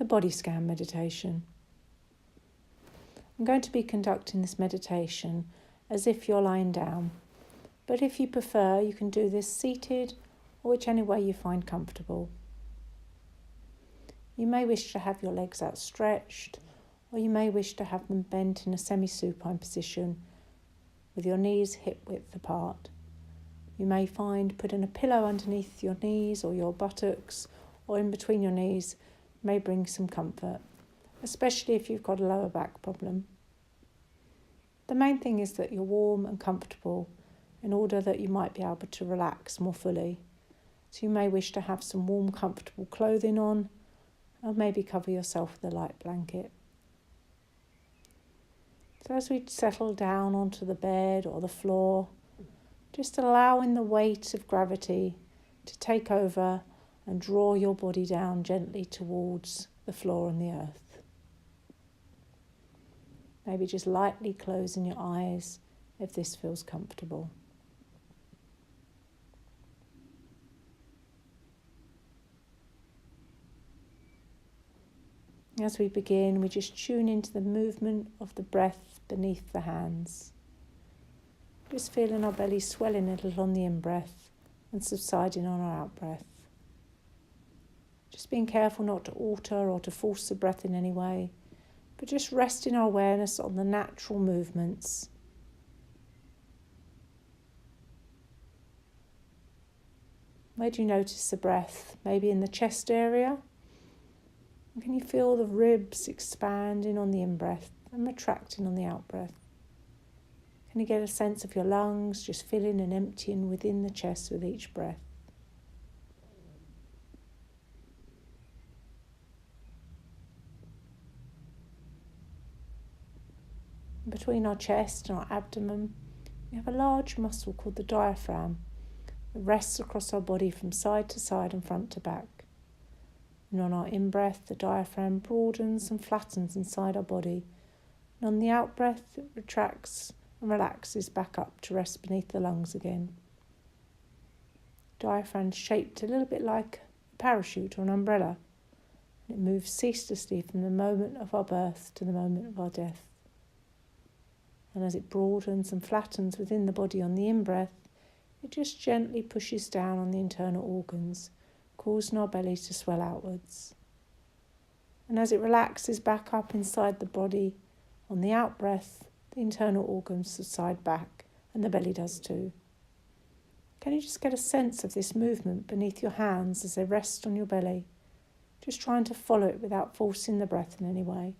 the body scan meditation. I'm going to be conducting this meditation as if you're lying down, but if you prefer, you can do this seated or whichever way you find comfortable. You may wish to have your legs outstretched, or you may wish to have them bent in a semi-supine position with your knees hip width apart. You may find putting a pillow underneath your knees or your buttocks or in between your knees may bring some comfort, especially if you've got a lower back problem. The main thing is that you're warm and comfortable in order that you might be able to relax more fully. So you may wish to have some warm, comfortable clothing on, or maybe cover yourself with a light blanket. So as we settle down onto the bed or the floor, just allowing the weight of gravity to take over and draw your body down gently towards the floor and the earth. Maybe just lightly closing your eyes if this feels comfortable. As we begin, we just tune into the movement of the breath beneath the hands. Just feeling our belly swelling a little on the in-breath and subsiding on our out-breath. Just being careful not to alter or to force the breath in any way, but just resting our awareness on the natural movements. Where do you notice the breath? Maybe in the chest area? Can you feel the ribs expanding on the in-breath and retracting on the out-breath? Can you get a sense of your lungs just filling and emptying within the chest with each breath? Between our chest and our abdomen, we have a large muscle called the diaphragm that rests across our body from side to side and front to back. And on our in-breath, the diaphragm broadens and flattens inside our body. And on the out-breath, it retracts and relaxes back up to rest beneath the lungs again. Diaphragm's shaped a little bit like a parachute or an umbrella. And it moves ceaselessly from the moment of our birth to the moment of our death. And as it broadens and flattens within the body on the in-breath, it just gently pushes down on the internal organs, causing our belly to swell outwards. And as it relaxes back up inside the body on the out-breath, the internal organs subside back, and the belly does too. Can you just get a sense of this movement beneath your hands as they rest on your belly, just trying to follow it without forcing the breath in any way?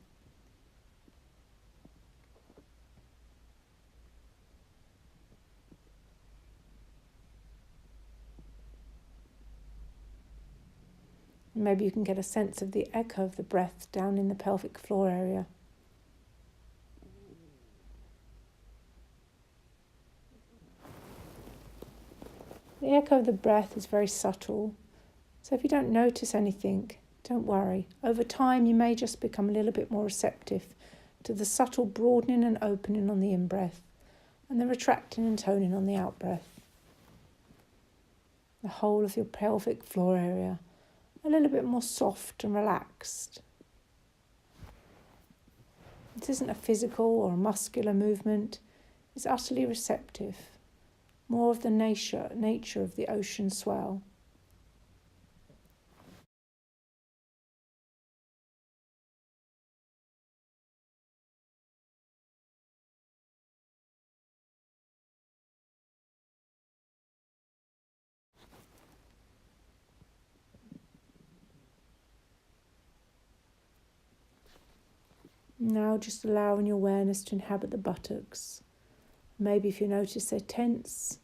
Maybe you can get a sense of the echo of the breath down in the pelvic floor area. The echo of the breath is very subtle, so if you don't notice anything, don't worry. Over time, you may just become a little bit more receptive to the subtle broadening and opening on the in-breath and the retracting and toning on the out-breath. The whole of your pelvic floor area a little bit more soft and relaxed. This isn't a physical or a muscular movement. It's utterly receptive, more of the nature of the ocean swell. Now just allowing your awareness to inhabit the buttocks. Maybe if you notice they're tense,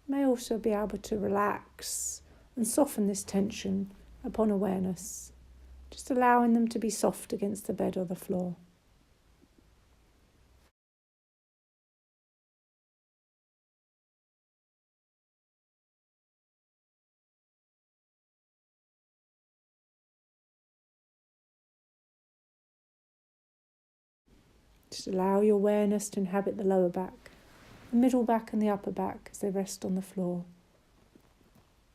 you may also be able to relax and soften this tension upon awareness, just allowing them to be soft against the bed or the floor. Just allow your awareness to inhabit the lower back, the middle back and the upper back as they rest on the floor.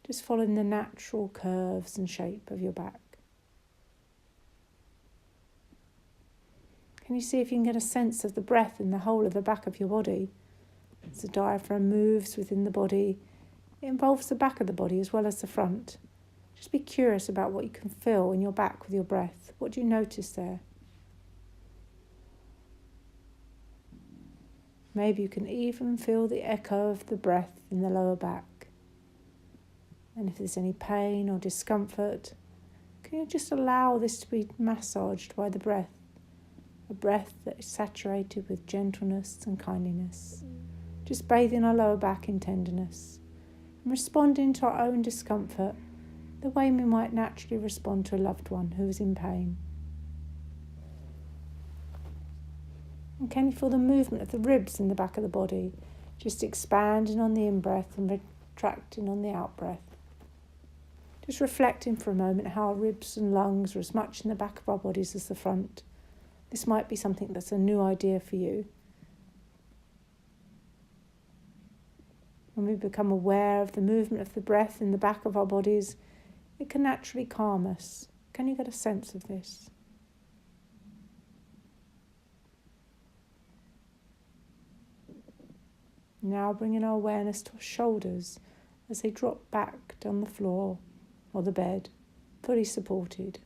Just following the natural curves and shape of your back. Can you see if you can get a sense of the breath in the whole of the back of your body? As the diaphragm moves within the body, it involves the back of the body as well as the front. Just be curious about what you can feel in your back with your breath. What do you notice there? Maybe you can even feel the echo of the breath in the lower back. And if there's any pain or discomfort, can you just allow this to be massaged by the breath? A breath that is saturated with gentleness and kindliness. Just bathing our lower back in tenderness and responding to our own discomfort the way we might naturally respond to a loved one who is in pain. And can you feel the movement of the ribs in the back of the body, just expanding on the in-breath and retracting on the out-breath? Just reflecting for a moment how our ribs and lungs are as much in the back of our bodies as the front. This might be something that's a new idea for you. When we become aware of the movement of the breath in the back of our bodies, it can naturally calm us. Can you get a sense of this? Now bringing our awareness to our shoulders as they drop back down the floor or the bed, fully supported.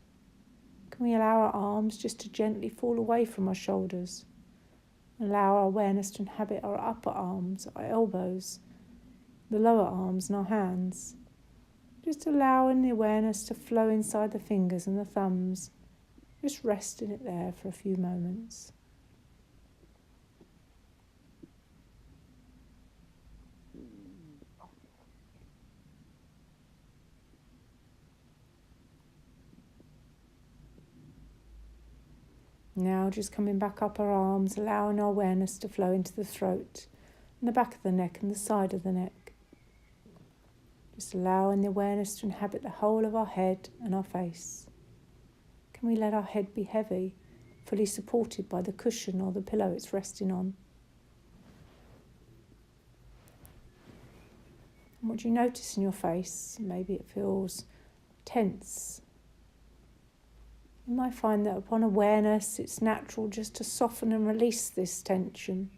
Can we allow our arms just to gently fall away from our shoulders? Allow our awareness to inhabit our upper arms, our elbows, the lower arms and our hands. Just allowing the awareness to flow inside the fingers and the thumbs. Just resting it there for a few moments. Now just coming back up our arms, allowing our awareness to flow into the throat, and the back of the neck and the side of the neck. Just allowing the awareness to inhabit the whole of our head and our face. Can we let our head be heavy, fully supported by the cushion or the pillow it's resting on? And what do you notice in your face? Maybe it feels tense. You might find that upon awareness, it's natural just to soften and release this tension.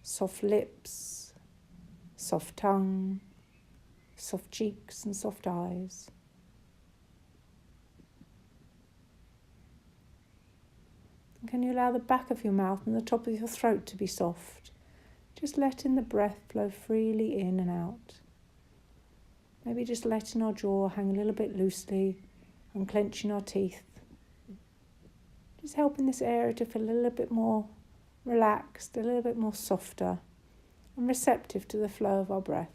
Soft lips, soft tongue, soft cheeks and soft eyes. And can you allow the back of your mouth and the top of your throat to be soft? Just letting the breath flow freely in and out. Maybe just letting our jaw hang a little bit loosely, unclenching our teeth. Just helping this area to feel a little bit more relaxed, a little bit more softer and receptive to the flow of our breath.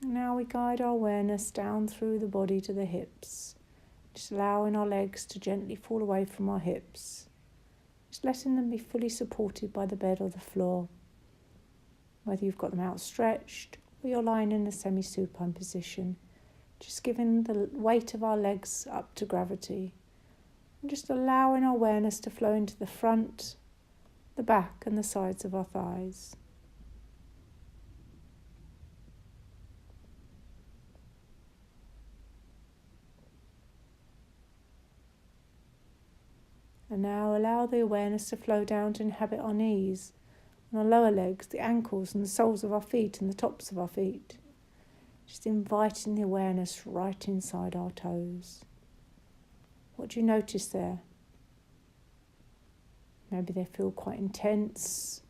Now we guide our awareness down through the body to the hips, just allowing our legs to gently fall away from our hips, just letting them be fully supported by the bed or the floor. Whether you've got them outstretched or you're lying in a semi-supine position, just giving the weight of our legs up to gravity and just allowing our awareness to flow into the front, the back and the sides of our thighs. And now allow the awareness to flow down to inhabit our knees, and our lower legs, the ankles and the soles of our feet and the tops of our feet. Just inviting the awareness right inside our toes. What do you notice there? Maybe they feel quite intense,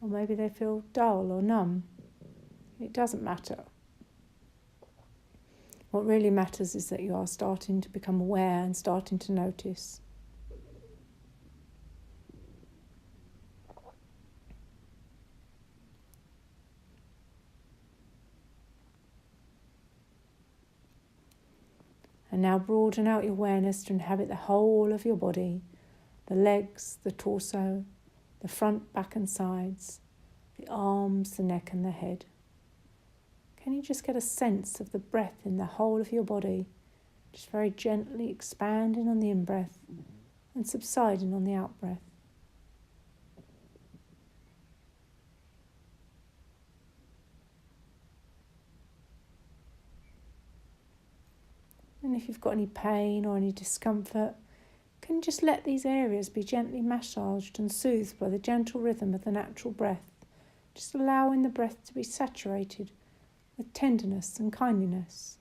or maybe they feel dull or numb. It doesn't matter. What really matters is that you are starting to become aware and starting to notice. And now broaden out your awareness to inhabit the whole of your body, the legs, the torso, the front, back and sides, the arms, the neck and the head. Can you just get a sense of the breath in the whole of your body, just very gently expanding on the in-breath and subsiding on the out-breath? And if you've got any pain or any discomfort, can you just let these areas be gently massaged and soothed by the gentle rhythm of the natural breath, just allowing the breath to be saturated with tenderness and kindliness.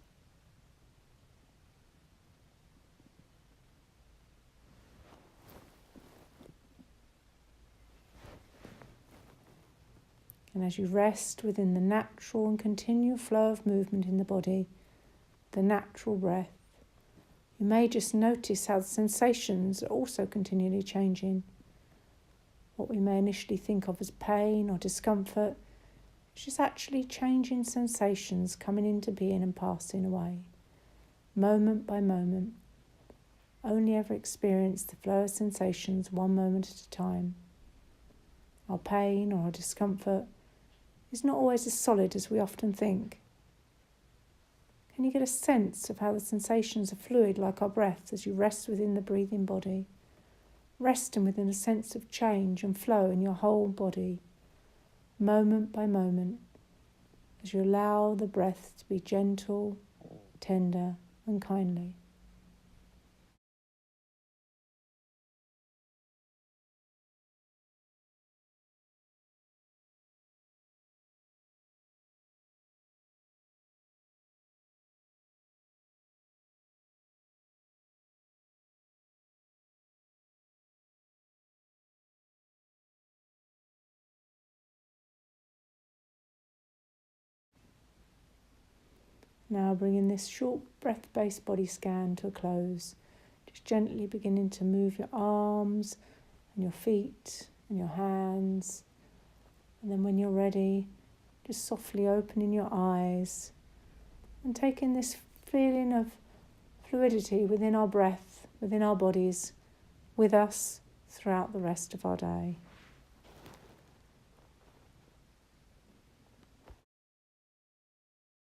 And as you rest within the natural and continual flow of movement in the body, the natural breath, you may just notice how the sensations are also continually changing. What we may initially think of as pain or discomfort is just actually changing sensations coming into being and passing away, moment by moment. Only ever experience the flow of sensations one moment at a time. Our pain or our discomfort is not always as solid as we often think. Can you get a sense of how the sensations are fluid like our breath as you rest within the breathing body, resting within a sense of change and flow in your whole body, moment by moment, as you allow the breath to be gentle, tender and kindly. Now bringing this short breath-based body scan to a close, just gently beginning to move your arms and your feet and your hands. And then when you're ready, just softly opening your eyes and taking this feeling of fluidity within our breath, within our bodies, with us throughout the rest of our day.